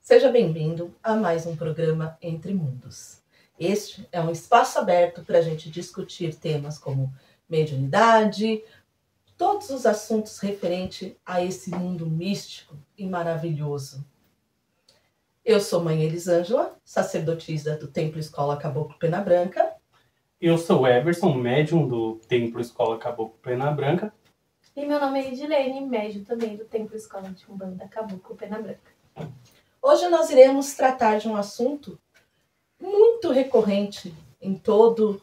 Seja bem-vindo a mais um programa Entre Mundos. Este é um espaço aberto para a gente discutir temas como mediunidade, todos os assuntos referentes a esse mundo místico e maravilhoso. Eu sou Mãe Elisângela, sacerdotisa do Templo Escola Caboclo Pena Branca. Eu sou Everson, médium do Templo Escola Caboclo Pena Branca. E meu nome é Edilene, médium também do Templo Escola de Umbanda Caboclo Pena Branca. Hoje nós iremos tratar de um assunto muito recorrente em toda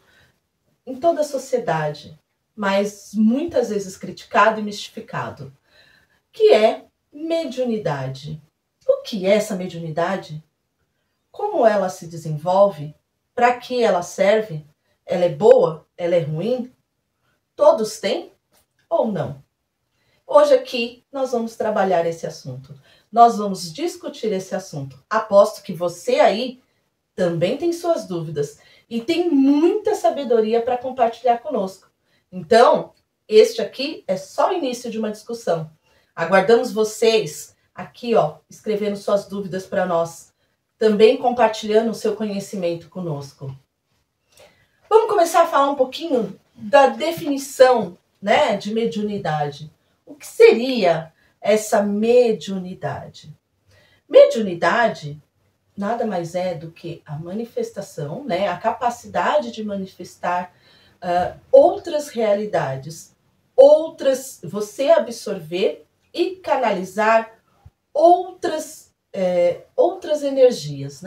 a sociedade, mas muitas vezes criticado e mistificado, que é mediunidade. O que é essa mediunidade? Como ela se desenvolve? Para que ela serve? Ela é boa? Ela é ruim? Todos têm ou não? Hoje aqui nós vamos trabalhar esse assunto. Nós vamos discutir esse assunto. Aposto que você aí também tem suas dúvidas e tem muita sabedoria para compartilhar conosco. Então, este aqui é só o início de uma discussão. Aguardamos vocês aqui, escrevendo suas dúvidas para nós, também compartilhando o seu conhecimento conosco. Vamos começar a falar um pouquinho da definição, de mediunidade. O que seria essa mediunidade? Mediunidade nada mais é do que a manifestação, a capacidade de manifestar outras realidades, você absorver e canalizar outras energias,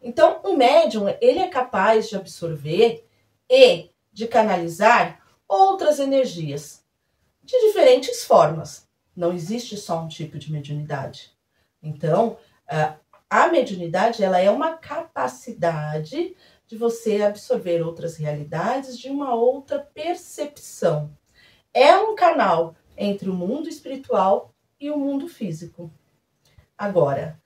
Então, o médium, ele é capaz de absorver e de canalizar outras energias de diferentes formas. Não existe só um tipo de mediunidade. Então, a mediunidade, ela é uma capacidade de você absorver outras realidades de uma outra percepção. É um canal entre o mundo espiritual e o mundo físico. Agora,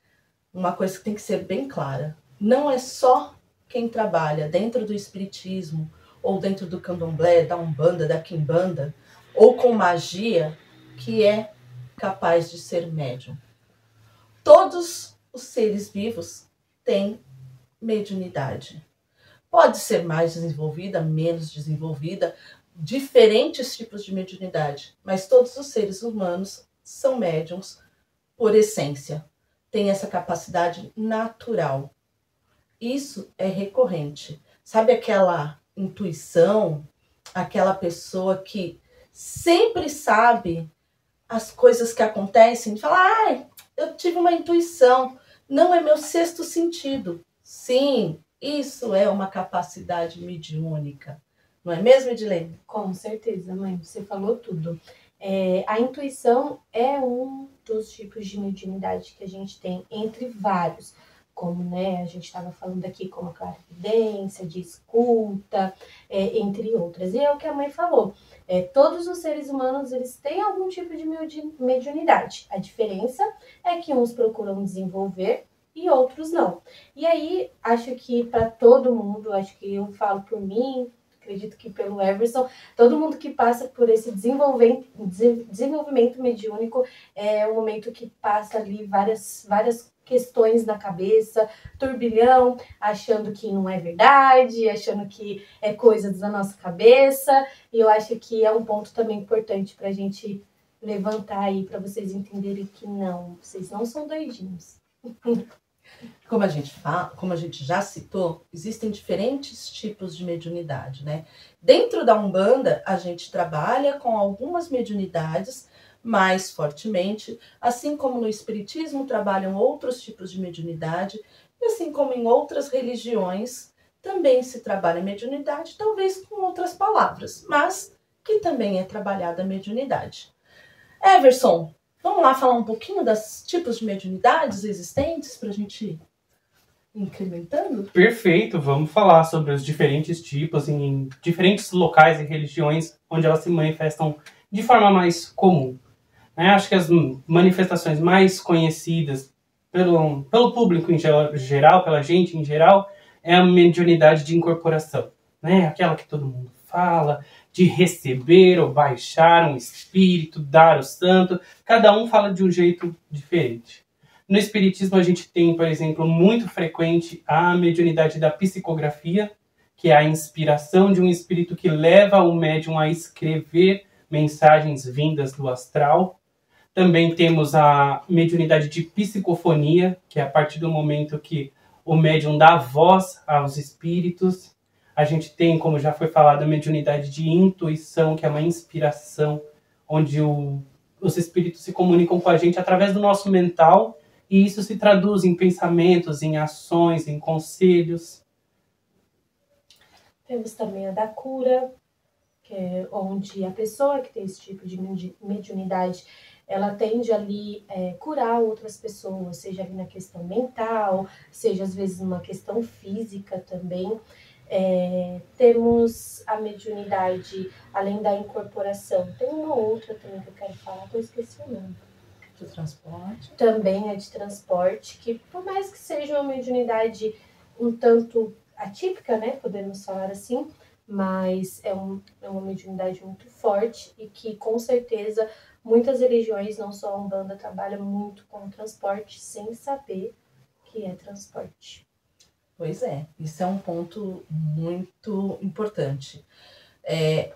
uma coisa que tem que ser bem clara, não é só quem trabalha dentro do espiritismo, ou dentro do candomblé, da umbanda, da quimbanda, ou com magia, que é capaz de ser médium. Todos os seres vivos têm mediunidade. Pode ser mais desenvolvida, menos desenvolvida, diferentes tipos de mediunidade, mas todos os seres humanos são médiums por essência. Têm essa capacidade natural. Isso é recorrente. Sabe aquela intuição, aquela pessoa que sempre sabe as coisas que acontecem, fala, eu tive uma intuição, não é meu sexto sentido. Sim, isso é uma capacidade mediúnica. Não é mesmo, Edilene? Com certeza, mãe, você falou tudo. A intuição é um dos tipos de mediunidade que a gente tem, entre vários. Como a gente estava falando aqui, como a clarividência, de escuta, entre outras. E é o que a mãe falou. Todos os seres humanos, eles têm algum tipo de mediunidade. A diferença é que uns procuram desenvolver e outros não. E aí, acho que para todo mundo, acho que eu falo por mim, acredito que pelo Everson, todo mundo que passa por esse desenvolvimento mediúnico é um momento que passa ali várias questões na cabeça, turbilhão, achando que não é verdade, achando que é coisa da nossa cabeça. E eu acho que é um ponto também importante para a gente levantar aí, para vocês entenderem que não, vocês não são doidinhos. Como a gente já citou, existem diferentes tipos de mediunidade, Dentro da Umbanda, a gente trabalha com algumas mediunidades mais fortemente, assim como no Espiritismo trabalham outros tipos de mediunidade, e assim como em outras religiões também se trabalha mediunidade, talvez com outras palavras, mas que também é trabalhada a mediunidade. Everson, vamos lá falar um pouquinho dos tipos de mediunidades existentes para a gente ir incrementando? Perfeito, vamos falar sobre os diferentes tipos em diferentes locais e religiões onde elas se manifestam de forma mais comum. Acho que as manifestações mais conhecidas pelo público em geral, pela gente em geral, é a mediunidade de incorporação. Aquela que todo mundo fala, de receber ou baixar um espírito, dar o santo. Cada um fala de um jeito diferente. No espiritismo a gente tem, por exemplo, muito frequente a mediunidade da psicografia, que é a inspiração de um espírito que leva o médium a escrever mensagens vindas do astral. Também temos a mediunidade de psicofonia, que é a partir do momento que o médium dá voz aos espíritos. A gente tem, como já foi falado, a mediunidade de intuição, que é uma inspiração, onde os espíritos se comunicam com a gente através do nosso mental, e isso se traduz em pensamentos, em ações, em conselhos. Temos também a da cura, que é onde a pessoa que tem esse tipo de mediunidade, ela tende ali curar outras pessoas, seja ali na questão mental, seja às vezes numa questão física também. Temos a mediunidade, além da incorporação, tem uma outra também que eu quero falar, que eu esqueci o nome. De transporte. Também é de transporte, que por mais que seja uma mediunidade um tanto atípica, né, podemos falar assim, mas é uma mediunidade muito forte e que com certeza muitas religiões, não só a Umbanda, trabalham muito com transporte sem saber que é transporte. Pois é, isso é um ponto muito importante.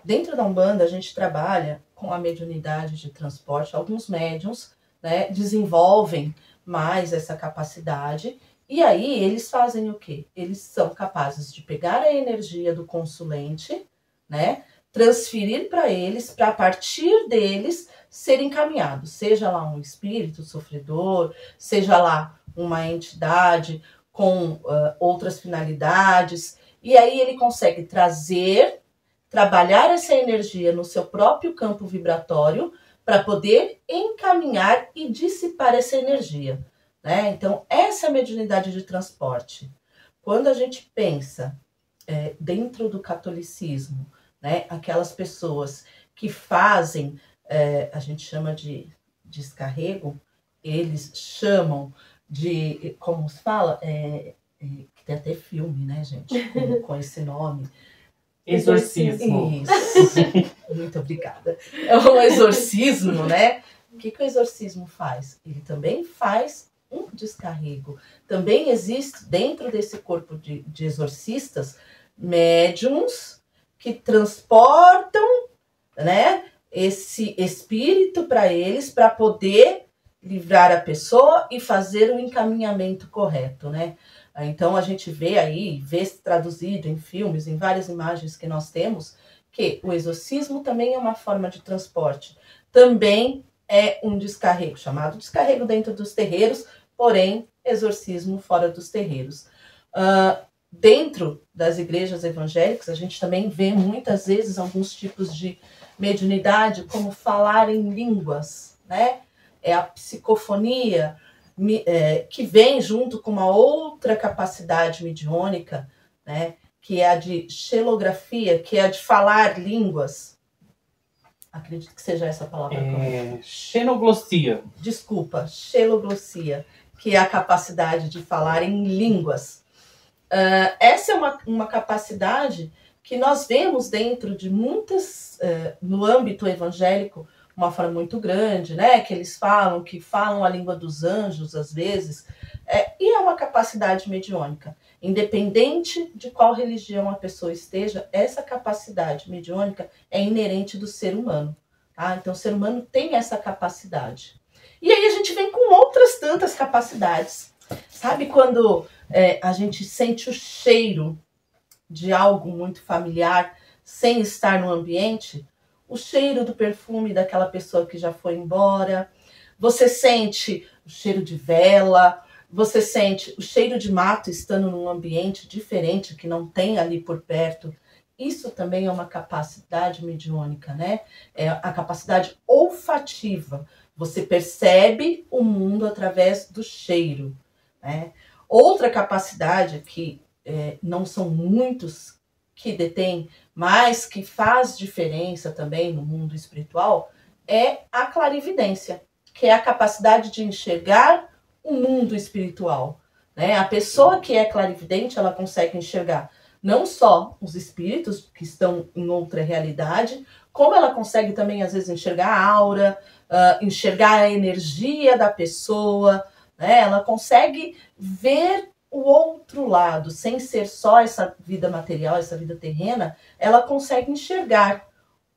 Dentro da Umbanda, a gente trabalha com a mediunidade de transporte. Alguns médiuns, né, desenvolvem mais essa capacidade. E aí, eles fazem o quê? Eles são capazes de pegar a energia do consulente, né, transferir para eles, para a partir deles ser encaminhados. Seja lá um espírito sofredor, seja lá uma entidade com outras finalidades. E aí ele consegue trabalhar essa energia no seu próprio campo vibratório para poder encaminhar e dissipar essa energia. Né? Então, essa é a mediunidade de transporte. Quando a gente pensa dentro do catolicismo, né, aquelas pessoas que fazem, a gente chama de descarrego, eles chamam de, como se fala, que tem até filme, né, gente, com esse nome. Exorcismo. Isso. Muito obrigada. É um exorcismo, né? O que o exorcismo faz? Ele também faz um descarrego. Também existe, dentro desse corpo de exorcistas, médiums que transportam, né, esse espírito para eles, para poder livrar a pessoa e fazer o encaminhamento correto, né? Então a gente vê traduzido em filmes, em várias imagens que nós temos, que o exorcismo também é uma forma de transporte. Também é um descarrego, chamado descarrego dentro dos terreiros, porém exorcismo fora dos terreiros. Dentro das igrejas evangélicas, a gente também vê muitas vezes alguns tipos de mediunidade, como falar em línguas, né? É a psicofonia, que vem junto com uma outra capacidade mediúnica, né? Que é a de xilografia, que é a de falar línguas. Acredito que seja essa palavra. Xenoglossia. Desculpa, xenoglossia, que é a capacidade de falar em línguas. Essa é uma capacidade que nós vemos dentro de muitas, no âmbito evangélico, uma forma muito grande, né? Que eles que falam a língua dos anjos, às vezes, e é uma capacidade mediúnica. Independente de qual religião a pessoa esteja, essa capacidade mediúnica é inerente do ser humano. Tá? Então, o ser humano tem essa capacidade. E aí a gente vem com outras tantas capacidades. Sabe quando a gente sente o cheiro de algo muito familiar sem estar no ambiente? O cheiro do perfume daquela pessoa que já foi embora. Você sente o cheiro de vela. Você sente o cheiro de mato estando num ambiente diferente que não tem ali por perto. Isso também é uma capacidade mediúnica, né? É a capacidade olfativa. Você percebe o mundo através do cheiro, né? Outra capacidade que não são muitos que detêm, mas que faz diferença também no mundo espiritual, é a clarividência, que é a capacidade de enxergar o mundo espiritual, né? A pessoa que é clarividente, ela consegue enxergar não só os espíritos que estão em outra realidade, como ela consegue também, às vezes, enxergar a aura, enxergar a energia da pessoa, né? Ela consegue ver o outro lado, sem ser só essa vida material, essa vida terrena, ela consegue enxergar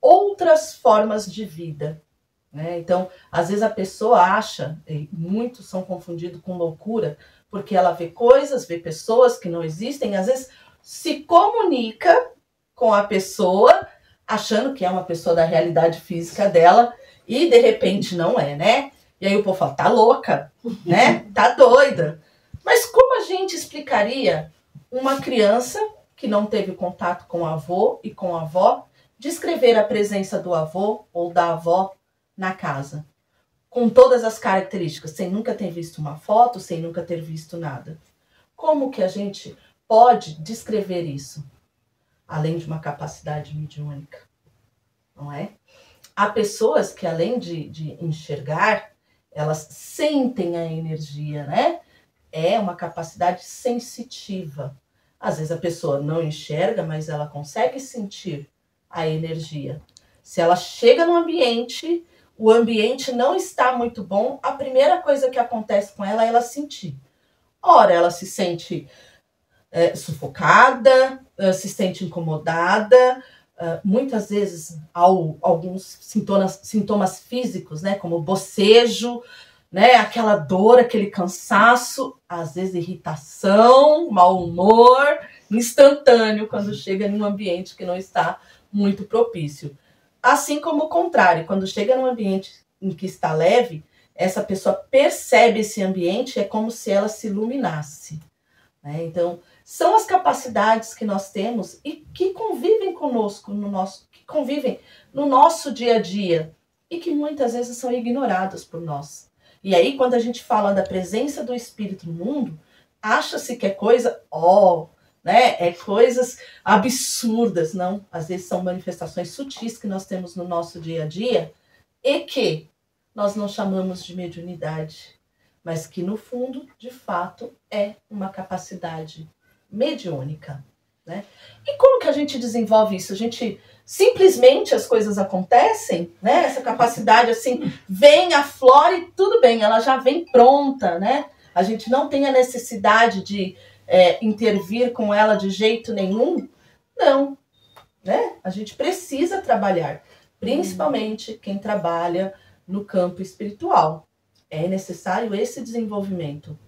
outras formas de vida, né? Então, às vezes a pessoa acha, e muitos são confundidos com loucura, porque ela vê coisas, vê pessoas que não existem, às vezes se comunica com a pessoa, achando que é uma pessoa da realidade física dela, e de repente não é, né? E aí o povo fala, tá louca, né? Tá doida. Mas como a gente explicaria uma criança que não teve contato com o avô e com a avó, descrever a presença do avô ou da avó na casa, com todas as características, sem nunca ter visto uma foto, sem nunca ter visto nada? Como que a gente pode descrever isso? Além de uma capacidade mediúnica, não é? Há pessoas que, além de enxergar, elas sentem a energia, né? É uma capacidade sensitiva. Às vezes a pessoa não enxerga, mas ela consegue sentir a energia. Se ela chega no ambiente, o ambiente não está muito bom, a primeira coisa que acontece com ela é ela sentir. Ora, ela se sente sufocada, se sente incomodada, muitas vezes alguns sintomas físicos, né, como bocejo, né, aquela dor, aquele cansaço, às vezes irritação, mau humor, instantâneo quando chega em um ambiente que não está muito propício. Assim como o contrário, quando chega num ambiente em que está leve, essa pessoa percebe esse ambiente, é como se ela se iluminasse, né? Então, são as capacidades que nós temos e que convivem conosco, que convivem no nosso dia a dia e que muitas vezes são ignoradas por nós. E aí, quando a gente fala da presença do espírito no mundo, acha-se que é coisa, né? É coisas absurdas, não? Às vezes são manifestações sutis que nós temos no nosso dia a dia e que nós não chamamos de mediunidade, mas que no fundo, de fato, é uma capacidade mediúnica, né? E como que a gente desenvolve isso? A gente simplesmente as coisas acontecem, né? Essa capacidade assim vem, aflora e tudo bem, ela já vem pronta, né? A gente não tem a necessidade de intervir com ela de jeito nenhum, não, né? A gente precisa trabalhar, principalmente quem trabalha no campo espiritual. É necessário esse desenvolvimento.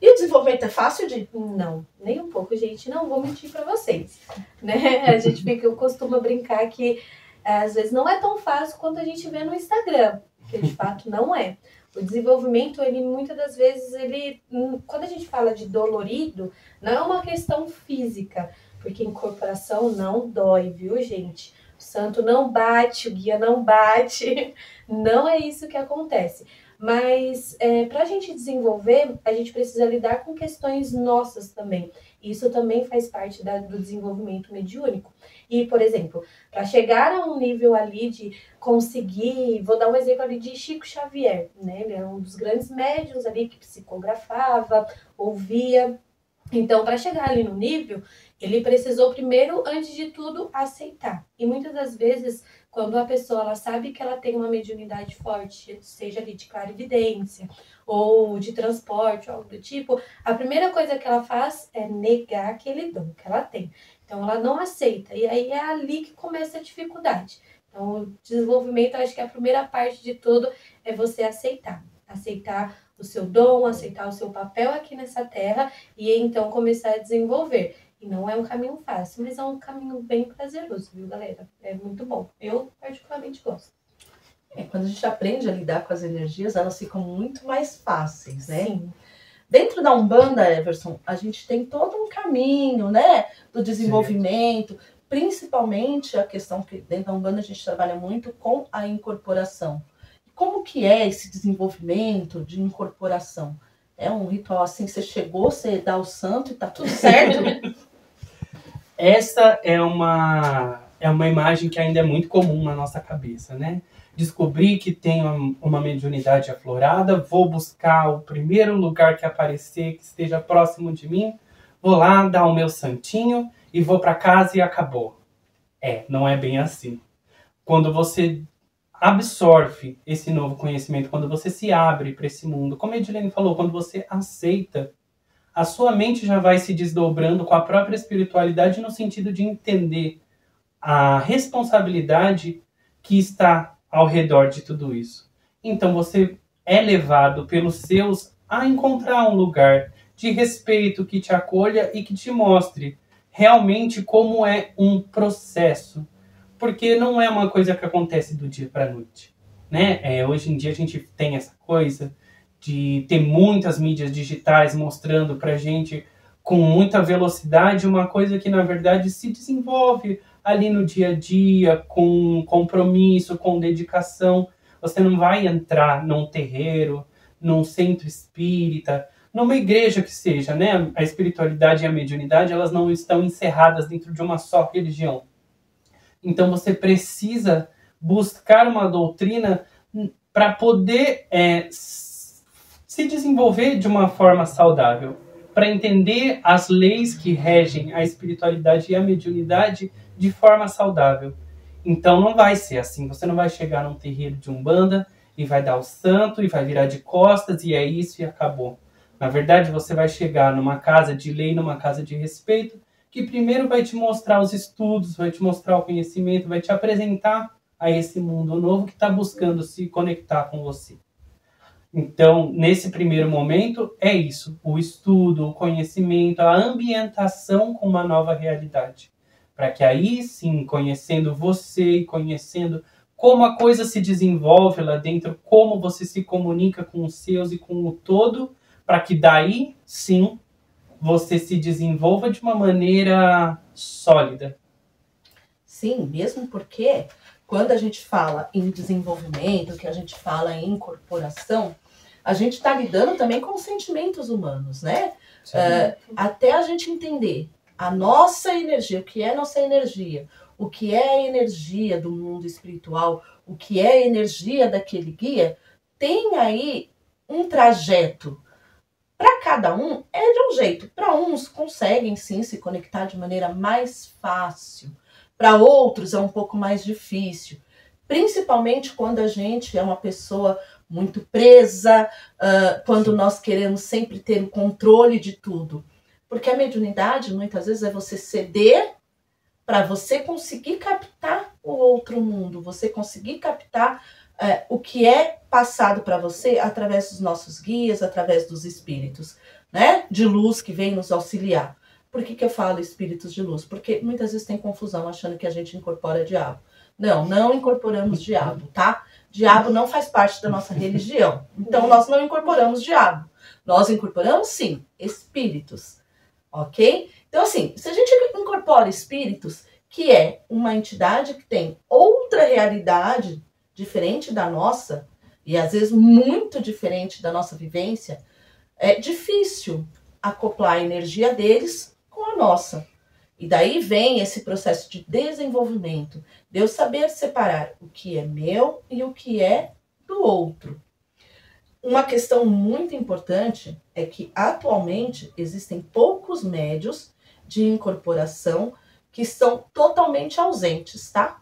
E o desenvolvimento é fácil de? Não, nem um pouco, gente. Não vou mentir para vocês, né? Eu costumo brincar que às vezes não é tão fácil quanto a gente vê no Instagram, que de fato não é. O desenvolvimento, ele muitas das vezes, quando a gente fala de dolorido, não é uma questão física, porque incorporação não dói, viu, gente? O santo não bate, o guia não bate, não é isso que acontece. Mas para a gente desenvolver, a gente precisa lidar com questões nossas também. Isso também faz parte do desenvolvimento mediúnico. E, por exemplo, para chegar a um nível ali de conseguir, vou dar um exemplo ali de Chico Xavier, né? Ele é um dos grandes médiuns ali que psicografava, ouvia. Então, para chegar ali no nível, ele precisou primeiro, antes de tudo, aceitar. E muitas das vezes, quando a pessoa ela sabe que ela tem uma mediunidade forte, seja ali de clarividência ou de transporte, algo do tipo, a primeira coisa que ela faz é negar aquele dom que ela tem. Então, ela não aceita. E aí é ali que começa a dificuldade. Então, o desenvolvimento, acho que a primeira parte de tudo é você aceitar. Aceitar o seu dom, aceitar o seu papel aqui nessa terra e então começar a desenvolver. E não é um caminho fácil, mas é um caminho bem prazeroso, viu, galera? É muito bom. Eu particularmente gosto. Quando a gente aprende a lidar com as energias, elas ficam muito mais fáceis, né? Sim. Dentro da Umbanda, Everson, a gente tem todo um caminho, né, do desenvolvimento, principalmente a questão que dentro da Umbanda a gente trabalha muito com a incorporação. Como que é esse desenvolvimento de incorporação? É um ritual assim, você chegou, você dá o santo e tá tudo certo? Essa é uma imagem que ainda é muito comum na nossa cabeça, né? Descobri que tenho uma mediunidade aflorada, vou buscar o primeiro lugar que aparecer, que esteja próximo de mim, vou lá dar o meu santinho e vou para casa e acabou. Não é bem assim. Quando você absorve esse novo conhecimento, quando você se abre para esse mundo, como a Edilene falou, quando você aceita, a sua mente já vai se desdobrando com a própria espiritualidade no sentido de entender a responsabilidade que está ao redor de tudo isso. Então você é levado pelos seus a encontrar um lugar de respeito que te acolha e que te mostre realmente como é um processo. Porque não é uma coisa que acontece do dia para a noite, né? Hoje em dia a gente tem essa coisa de ter muitas mídias digitais mostrando pra gente com muita velocidade uma coisa que na verdade se desenvolve ali no dia a dia, com compromisso, com dedicação. Você não vai entrar num terreiro, num centro espírita, numa igreja que seja, né? A espiritualidade e a mediunidade, elas não estão encerradas dentro de uma só religião. Então você precisa buscar uma doutrina para poder se desenvolver de uma forma saudável, para entender as leis que regem a espiritualidade e a mediunidade de forma saudável. Então não vai ser assim, você não vai chegar num terreiro de Umbanda e vai dar o santo e vai virar de costas e é isso e acabou. Na verdade, você vai chegar numa casa de lei, numa casa de respeito, que primeiro vai te mostrar os estudos, vai te mostrar o conhecimento, vai te apresentar a esse mundo novo que está buscando se conectar com você. Então, nesse primeiro momento, é isso. O estudo, o conhecimento, a ambientação com uma nova realidade. Para que aí, sim, conhecendo você e conhecendo como a coisa se desenvolve lá dentro, como você se comunica com os seus e com o todo, para que daí, sim, você se desenvolva de uma maneira sólida. Sim, mesmo porque quando a gente fala em desenvolvimento, que a gente fala em incorporação, a gente está lidando também com os sentimentos humanos, né? Até a gente entender a nossa energia, o que é nossa energia, o que é a energia do mundo espiritual, o que é a energia daquele guia, tem aí um trajeto. Para cada um é de um jeito. Para uns conseguem sim se conectar de maneira mais fácil. Para outros é um pouco mais difícil. Principalmente quando a gente é uma pessoa muito presa, quando nós queremos sempre ter o controle de tudo. Porque a mediunidade muitas vezes é você ceder para você conseguir captar o outro mundo, você conseguir captar o que é passado para você através dos nossos guias, através dos espíritos, né, de luz que vem nos auxiliar. Por que eu falo espíritos de luz? Porque muitas vezes tem confusão achando que a gente incorpora diabo. Não, não incorporamos diabo, tá? Diabo não faz parte da nossa religião. Então nós não incorporamos diabo. Nós incorporamos, sim, espíritos, ok? Então assim, se a gente incorpora espíritos, que é uma entidade que tem outra realidade diferente da nossa, e às vezes muito diferente da nossa vivência, é difícil acoplar a energia deles com a nossa. E daí vem esse processo de desenvolvimento, de eu saber separar o que é meu e o que é do outro. Uma questão muito importante é que atualmente existem poucos médios de incorporação que estão totalmente ausentes, tá?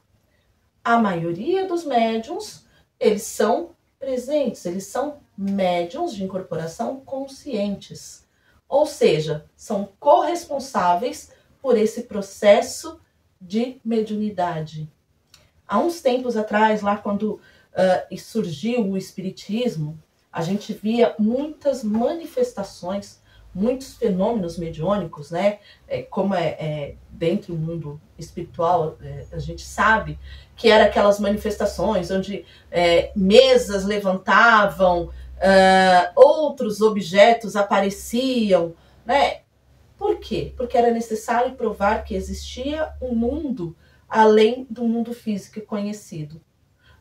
A maioria dos médiums, eles são presentes, eles são médiums de incorporação conscientes. Ou seja, são corresponsáveis por esse processo de mediunidade. Há uns tempos atrás, lá quando surgiu o espiritismo, a gente via muitas manifestações, muitos fenômenos mediúnicos, né? Como dentro do mundo espiritual, a gente sabe que eram aquelas manifestações onde mesas levantavam, outros objetos apareciam, né? Por quê? Porque era necessário provar que existia um mundo além do mundo físico conhecido.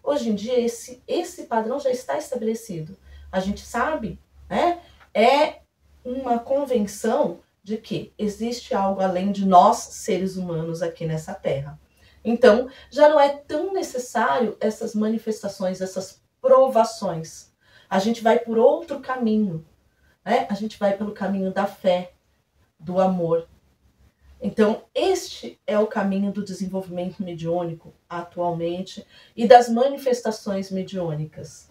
Hoje em dia, esse padrão já está estabelecido. A gente sabe, né? É uma convenção de que existe algo além de nós, seres humanos, aqui nessa Terra. Então, já não é tão necessário essas manifestações, essas provações. A gente vai por outro caminho, né? A gente vai pelo caminho da fé, do amor. Então, este é o caminho do desenvolvimento mediúnico atualmente e das manifestações mediúnicas,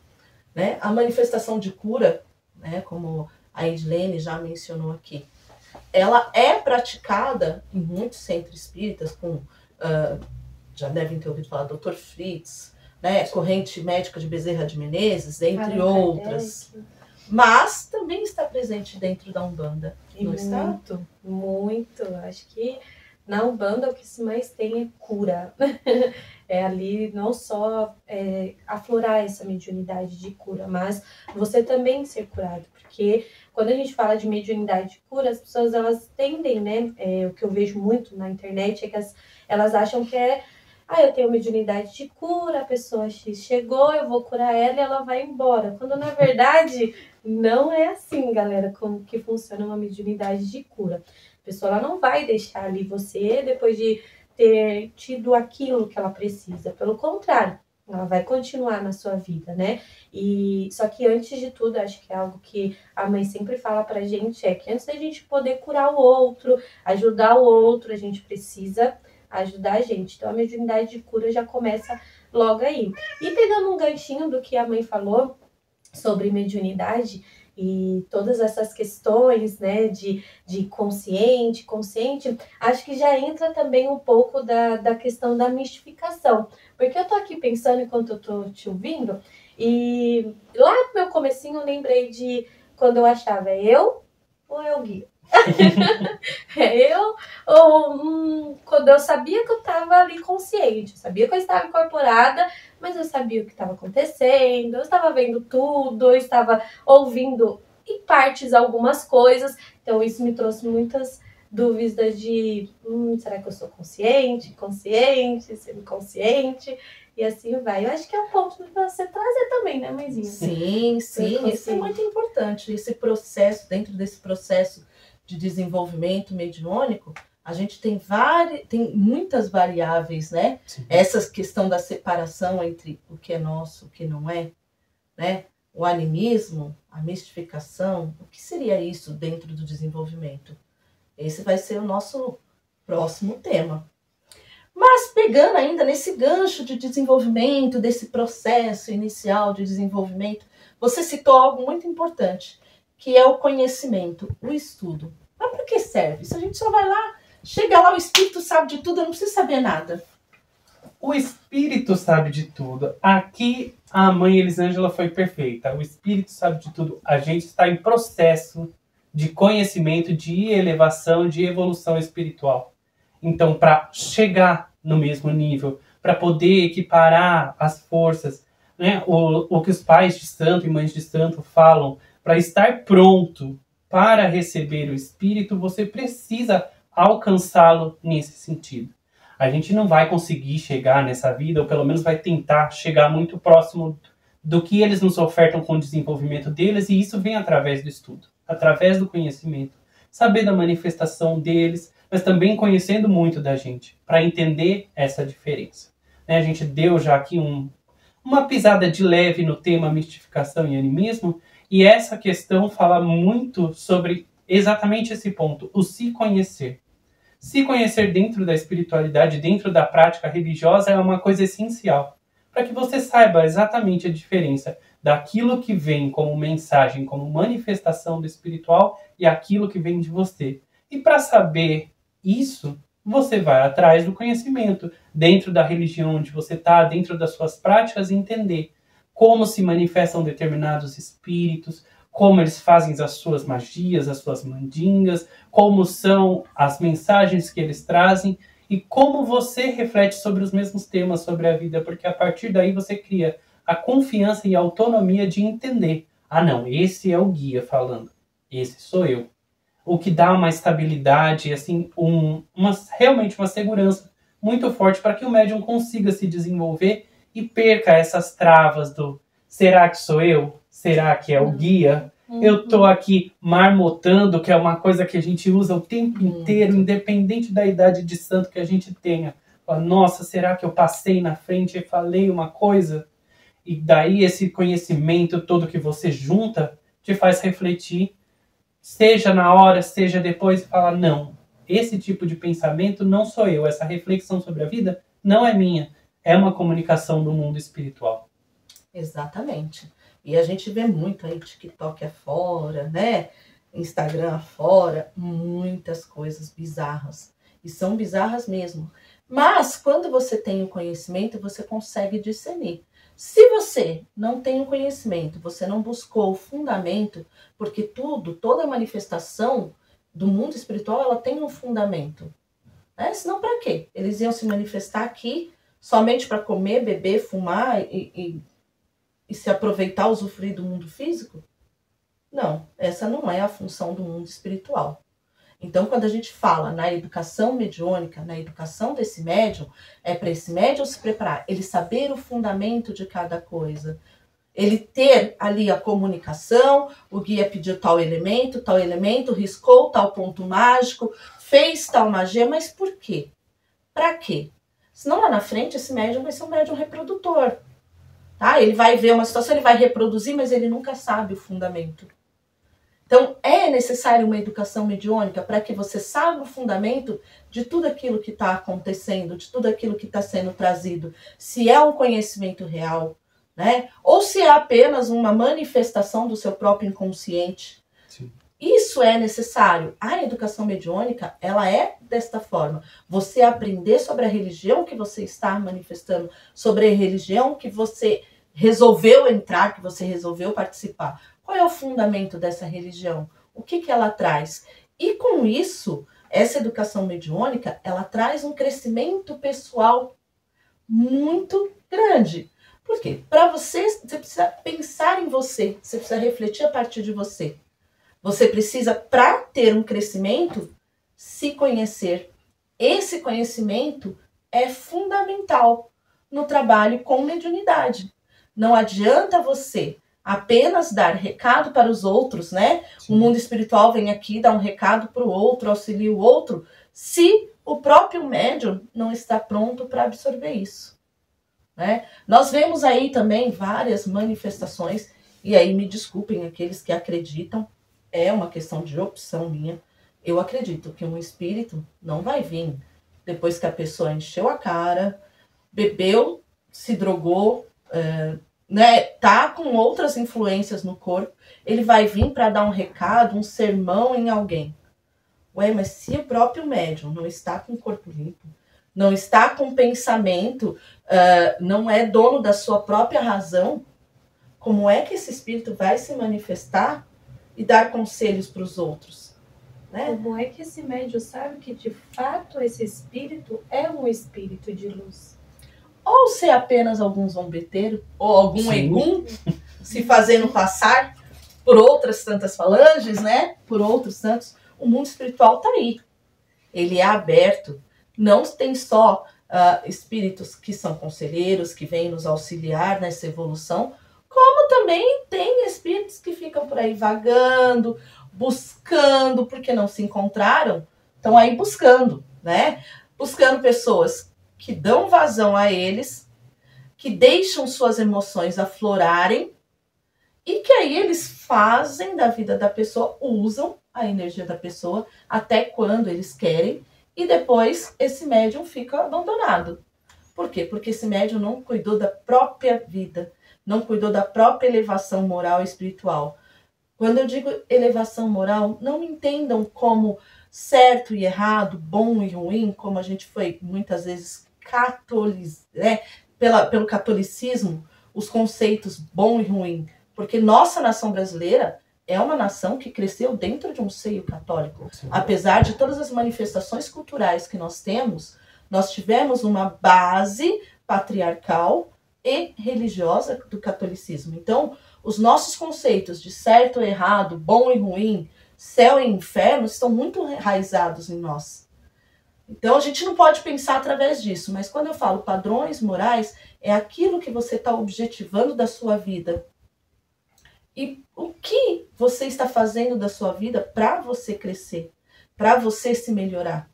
né? A manifestação de cura, né, como a Edilene já mencionou aqui, ela é praticada em muitos centros espíritas, com, já devem ter ouvido falar, Dr. Fritz, né, corrente médica de Bezerra de Menezes, entre outras. Mas também está presente dentro da Umbanda. Não está? Muito, muito. Acho que na Umbanda o que se mais tem é cura. É ali não só aflorar essa mediunidade de cura, mas você também ser curado. Porque quando a gente fala de mediunidade de cura, as pessoas elas tendem, né? O que eu vejo muito na internet é que elas acham que eu tenho mediunidade de cura, a pessoa X chegou, eu vou curar ela e ela vai embora. Quando na verdade não é assim, galera, como que funciona uma mediunidade de cura. A pessoa ela não vai deixar ali você depois de ter tido aquilo que ela precisa. Pelo contrário, ela vai continuar na sua vida, né? E só que antes de tudo, acho que é algo que a mãe sempre fala pra gente, é que antes da gente poder curar o outro, ajudar o outro, a gente precisa ajudar a gente. Então a mediunidade de cura já começa logo aí. E pegando um ganchinho do que a mãe falou sobre mediunidade e todas essas questões, né, de consciente, acho que já entra também um pouco da questão da mistificação. Porque eu tô aqui pensando enquanto eu tô te ouvindo, e lá no meu comecinho eu lembrei de quando eu achava, eu ou é o guia? Quando eu sabia que eu estava ali consciente, eu sabia que eu estava incorporada, mas eu sabia o que estava acontecendo, eu estava vendo tudo, eu estava ouvindo em partes algumas coisas, então isso me trouxe muitas dúvidas de será que eu sou consciente, semiconsciente, e assim vai. Eu acho que é um ponto para você trazer também, né, mãezinha? Sim, isso é muito importante, esse processo, dentro desse processo de desenvolvimento mediúnico, a gente tem muitas variáveis, né? Sim. Essa questão da separação entre o que é nosso, o que não é, né? O animismo, a mistificação, o que seria isso dentro do desenvolvimento? Esse vai ser o nosso próximo tema. Mas pegando ainda nesse gancho de desenvolvimento, desse processo inicial de desenvolvimento, você citou algo muito importante, que é o conhecimento, o estudo. Mas para que serve? Se a gente só vai lá, chega lá, o espírito sabe de tudo, eu não preciso saber nada. O espírito sabe de tudo. Aqui a mãe Elisângela foi perfeita. O espírito sabe de tudo. A gente está em processo de conhecimento, de elevação, de evolução espiritual. Então, para chegar no mesmo nível, para poder equiparar as forças, né? O que os pais de santo e mães de santo falam, para estar pronto para receber o Espírito, você precisa alcançá-lo nesse sentido. A gente não vai conseguir chegar nessa vida, ou pelo menos vai tentar chegar muito próximo do que eles nos ofertam com o desenvolvimento deles, e isso vem através do estudo, através do conhecimento. Saber da manifestação deles, mas também conhecendo muito da gente, para entender essa diferença. A gente deu já aqui uma pisada de leve no tema mistificação e animismo, e essa questão fala muito sobre exatamente esse ponto, o se conhecer. Se conhecer dentro da espiritualidade, dentro da prática religiosa, é uma coisa essencial, para que você saiba exatamente a diferença daquilo que vem como mensagem, como manifestação do espiritual e aquilo que vem de você. E para saber isso, você vai atrás do conhecimento, dentro da religião onde você está, dentro das suas práticas, entender como se manifestam determinados espíritos, como eles fazem as suas magias, as suas mandingas, como são as mensagens que eles trazem e como você reflete sobre os mesmos temas sobre a vida, porque a partir daí você cria a confiança e a autonomia de entender. Ah, não, esse é o guia falando, esse sou eu. O que dá uma estabilidade, assim, realmente uma segurança muito forte para que o médium consiga se desenvolver e perca essas travas do será que sou eu? Será que é o guia? Eu tô aqui marmotando, que é uma coisa que a gente usa o tempo inteiro, independente da idade de santo que a gente tenha. Nossa, será que eu passei na frente e falei uma coisa? E daí esse conhecimento todo que você junta te faz refletir, seja na hora, seja depois, e falar, não, esse tipo de pensamento não sou eu, essa reflexão sobre a vida não é minha, é uma comunicação do mundo espiritual. Exatamente. E a gente vê muito aí, TikTok afora, né? Instagram afora, muitas coisas bizarras. E são bizarras mesmo. Mas, quando você tem o conhecimento, você consegue discernir. Se você não tem o conhecimento, você não buscou o fundamento, porque toda manifestação do mundo espiritual, ela tem um fundamento. Né? Senão, para quê? Eles iam se manifestar aqui somente para comer, beber, fumar e se aproveitar, usufruir do mundo físico? Não, essa não é a função do mundo espiritual. Então, quando a gente fala na educação mediúnica, na educação desse médium, é para esse médium se preparar, ele saber o fundamento de cada coisa, ele ter ali a comunicação, o guia pediu tal elemento, riscou tal ponto mágico, fez tal magia, mas por quê? Para quê? Senão lá na frente esse médium vai ser um médium reprodutor. Tá? Ele vai ver uma situação, ele vai reproduzir, mas ele nunca sabe o fundamento. Então, é necessário uma educação mediúnica para que você saiba o fundamento de tudo aquilo que está acontecendo, de tudo aquilo que está sendo trazido. Se é um conhecimento real, né? Ou se é apenas uma manifestação do seu próprio inconsciente. Sim. Isso é necessário. A educação mediúnica, ela é desta forma. Você aprender sobre a religião que você está manifestando, sobre a religião que você resolveu entrar, que você resolveu participar. Qual é o fundamento dessa religião? O que ela traz? E com isso, essa educação mediúnica, ela traz um crescimento pessoal muito grande. Por quê? Para você precisa pensar em você, você precisa refletir a partir de você. Você precisa, para ter um crescimento, se conhecer. Esse conhecimento é fundamental no trabalho com mediunidade. Não adianta você apenas dar recado para os outros, né? Sim. O mundo espiritual vem aqui, dá um recado para o outro, auxilia o outro, se o próprio médium não está pronto para absorver isso. Né? Nós vemos aí também várias manifestações, e aí me desculpem aqueles que acreditam, é uma questão de opção minha. Eu acredito que um espírito não vai vir depois que a pessoa encheu a cara, bebeu, se drogou, né, tá com outras influências no corpo, ele vai vir para dar um recado, um sermão em alguém. Ué, mas se o próprio médium não está com o corpo limpo, não está com pensamento, não é dono da sua própria razão, como é que esse espírito vai se manifestar e dar conselhos para os outros? Né? Como é que esse médium sabe que de fato esse espírito é um espírito de luz? Ou ser apenas algum zombeteiro, ou algum egum, se fazendo passar por outras tantas falanges, né? Por outros santos. O mundo espiritual está aí. Ele é aberto. Não tem só espíritos que são conselheiros, que vêm nos auxiliar nessa evolução, como também tem espíritos que ficam por aí vagando, buscando, porque não se encontraram, estão aí buscando, né? Buscando pessoas que dão vazão a eles, que deixam suas emoções aflorarem e que aí eles fazem da vida da pessoa, usam a energia da pessoa até quando eles querem e depois esse médium fica abandonado. Por quê? Porque esse médium não cuidou da própria vida, não cuidou da própria elevação moral e espiritual. Quando eu digo elevação moral, não me entendam como certo e errado, bom e ruim, como a gente foi muitas vezes pelo catolicismo, os conceitos bom e ruim. Porque nossa nação brasileira é uma nação que cresceu dentro de um seio católico. Sim. Apesar de todas as manifestações culturais que nós temos, nós tivemos uma base patriarcal e religiosa do catolicismo. Então, os nossos conceitos de certo e errado, bom e ruim, céu e inferno estão muito enraizados em nós. Então, a gente não pode pensar através disso, mas quando eu falo padrões morais, é aquilo que você está objetivando da sua vida. E o que você está fazendo da sua vida para você crescer, para você se melhorar?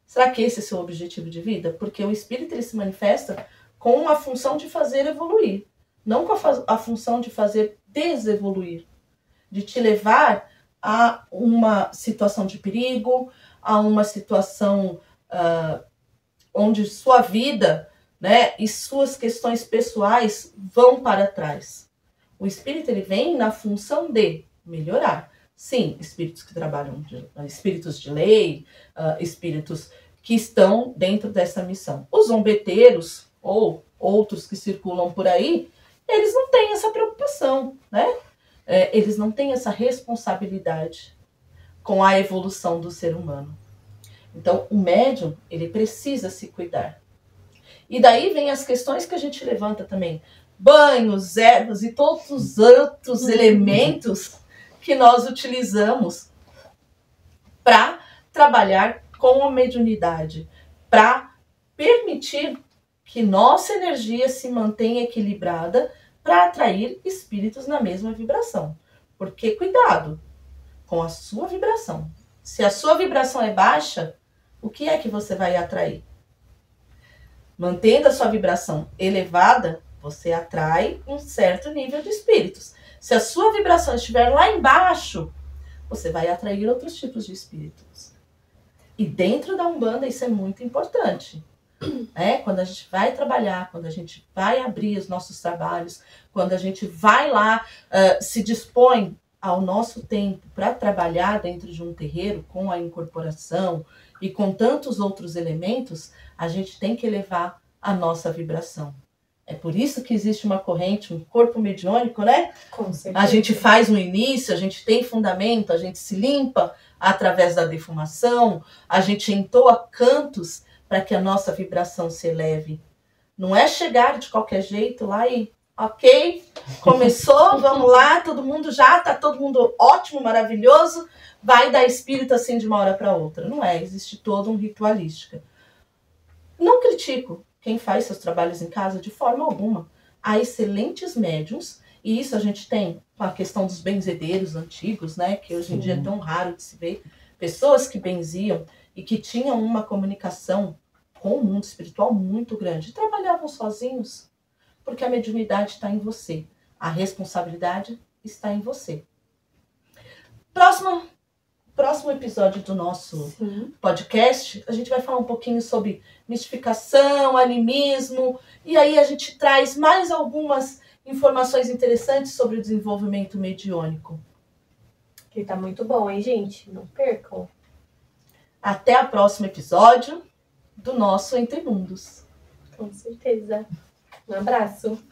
Será que esse é o seu objetivo de vida? Porque o espírito ele se manifesta com a função de fazer evoluir, não com a função de fazer desevoluir, de te levar a uma situação de perigo, a uma situação onde sua vida, né, e suas questões pessoais vão para trás. O espírito, ele vem na função de melhorar. Sim, espíritos que trabalham, espíritos de lei, espíritos que estão dentro dessa missão. Os zombeteiros, ou outros que circulam por aí, eles não têm essa preocupação, né? Eles não têm essa responsabilidade com a evolução do ser humano. Então, o médium, ele precisa se cuidar. E daí vem as questões que a gente levanta também. Banhos, ervas e todos os outros elementos que nós utilizamos para trabalhar com a mediunidade, para permitir que nossa energia se mantenha equilibrada para atrair espíritos na mesma vibração. Porque cuidado com a sua vibração. Se a sua vibração é baixa, o que é que você vai atrair? Mantendo a sua vibração elevada, você atrai um certo nível de espíritos. Se a sua vibração estiver lá embaixo, você vai atrair outros tipos de espíritos. E dentro da Umbanda isso é muito importante. Quando a gente vai trabalhar, quando a gente vai abrir os nossos trabalhos, quando a gente vai lá, se dispõe ao nosso tempo para trabalhar dentro de um terreiro com a incorporação e com tantos outros elementos, a gente tem que elevar a nossa vibração. É por isso que existe uma corrente, um corpo mediúnico, né? Com certeza. A gente faz um início, a gente tem fundamento, a gente se limpa através da defumação, a gente entoa cantos para que a nossa vibração se eleve. Não é chegar de qualquer jeito lá e, ok, começou, vamos lá, todo mundo já, tá todo mundo ótimo, maravilhoso, vai dar espírito assim de uma hora para outra. Não é, existe toda uma ritualística. Não critico quem faz seus trabalhos em casa de forma alguma. Há excelentes médiuns, e isso a gente tem com a questão dos benzedeiros antigos, né, que hoje em dia é tão raro de se ver. Pessoas que benziam e que tinham uma comunicação com o mundo espiritual muito grande. Trabalhavam sozinhos, porque a mediunidade está em você. A responsabilidade está em você. Próximo episódio do nosso podcast, a gente vai falar um pouquinho sobre mistificação, animismo, e aí a gente traz mais algumas informações interessantes sobre o desenvolvimento mediúnico. Que tá muito bom, hein, gente? Não percam. Até o próximo episódio do nosso Entre Mundos. Com certeza. Um abraço.